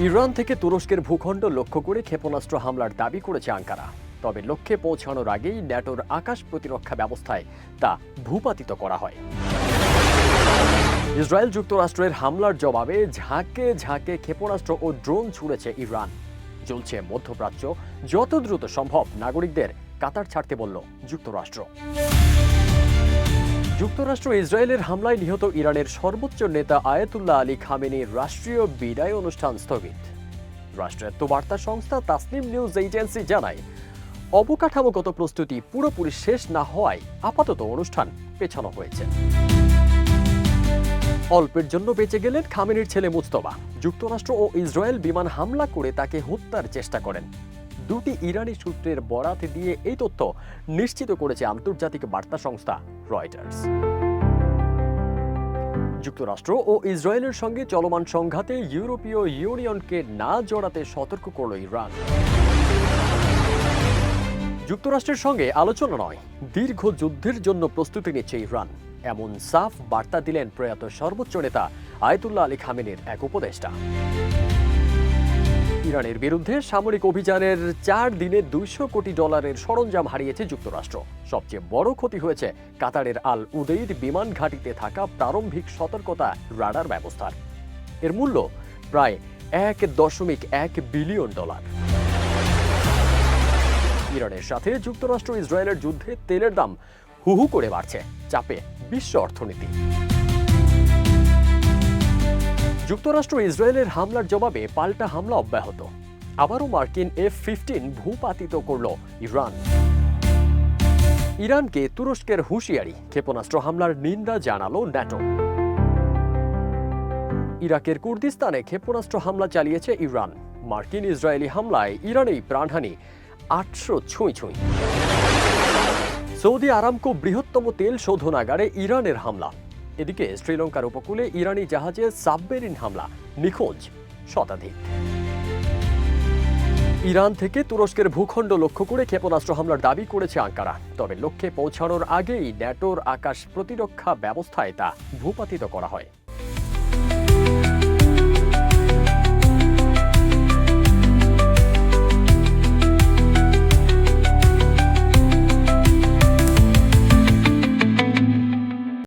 Iran থেকে তুরস্কের ভূখণ্ড লক্ষ্য করে ক্ষেপণাস্ত্র হামলার দাবি করেছে আঙ্কারা। তবে লক্ষ্যে পৌঁছানোর আগেই ন্যাটোর আকাশ প্রতিরক্ষা ব্যবস্থায় তা ভূপাতিত করা হয়। ইসরায়েল যুক্তরাষ্ট্রের হামলার জবাবে ঝাঁকে ঝাঁকে ক্ষেপণাস্ত্র ও ড্রোন ছুড়েছে ইরান। চলছে মধ্যপ্রাচ্য, যত দ্রুত সম্ভব নাগরিকদের কাতার ছাড়তে বলল যুক্তরাষ্ট্র। যুক্তরাষ্ট্র ইসরায়েলের হামলায় নিহত ইরানের সর্বোচ্চ নেতা আয়াতুল্লাহ আলী খামেনির রাষ্ট্রীয় বিদায় অনুষ্ঠান স্থগিত। রাষ্ট্রায়ত্ত বার্তা সংস্থা তাসনিম নিউজ এজেন্সি জানায়, অবকাঠামোগত প্রস্তুতি পুরোপুরি শেষ না হওয়ায় আপাতত অনুষ্ঠান পেছানো হয়েছে। অল্পের জন্য বেঁচে গেলেন খামেনির ছেলে মুজতবা। যুক্তরাষ্ট্র ও ইসরায়েল বিমান হামলা করে তাকে হত্যার চেষ্টা করেন। দুটি ইরানি সূত্রের বরাত দিয়ে এই তথ্য নিশ্চিত করেছে আন্তর্জাতিক বার্তা সংস্থা রয়টার্স। যুক্তরাষ্ট্র ও ইসরায়েলের সঙ্গে চলমান সংঘাতে ইউরোপীয় ইউনিয়নকে না জড়াতে সতর্ক করল ইরান। যুক্তরাষ্ট্রের সঙ্গে আলোচনা নয়, দীর্ঘ যুদ্ধের জন্য প্রস্তুতি নিচ্ছে ইরান, এমন সাফ বার্তা দিলেন প্রয়াত সর্বোচ্চ নেতা আয়াতুল্লাহ আলী খামেনির এক উপদেষ্টা। ইরানের বিরুদ্ধে সামরিক অভিযানের 4 দিনে $200 কোটি সরঞ্জাম হারিয়েছে যুক্তরাষ্ট্র। সবচেয়ে বড় ক্ষতি হয়েছে কাতারের আল উদেইদ বিমান ঘাঁটিতে থাকা প্রারম্ভিক সতর্কতা রাডার ব্যবস্থার। এর মূল্য প্রায় $1.1 বিলিয়ন। ইরানের সাথে যুক্তরাষ্ট্র ইসরায়েলের যুদ্ধে তেলের দাম হুহু করে বাড়ছে, চাপে বিশ্ব অর্থনীতি। যুক্তরাষ্ট্র ইসরায়েলের হামলার জবাবে পাল্টা হামলা অব্যাহত। আবারও মার্কিন F-15 ভূপাতিত করল ইরান। ইরানকে তুরস্কের হুঁশিয়ারি, ক্ষেপণাস্ত্র হামলার নিন্দা জানালো ন্যাটো। ইরাকের কুর্দিস্তানে ক্ষেপণাস্ত্র হামলা চালিয়েছে ইরান। মার্কিন ইসরায়েলি হামলায় ইরানেই প্রাণহানি 800 ছুঁই। সৌদি আরামকো বৃহত্তম তেল শোধনাগারে ইরানের হামলা। এদিকে শ্রীলঙ্কার উপকূলে ইরানি জাহাজে সাবমেরিন হামলা, নিখোঁজ শতাধিক। ইরান থেকে তুরস্কের ভূখণ্ড লক্ষ্য করে ক্ষেপণাস্ত্র হামলার দাবি করেছে আঙ্কারা। তবে লক্ষ্যে পৌঁছানোর আগেই ন্যাটোর আকাশ প্রতিরক্ষা ব্যবস্থায় তা ভূপাতিত করা হয়।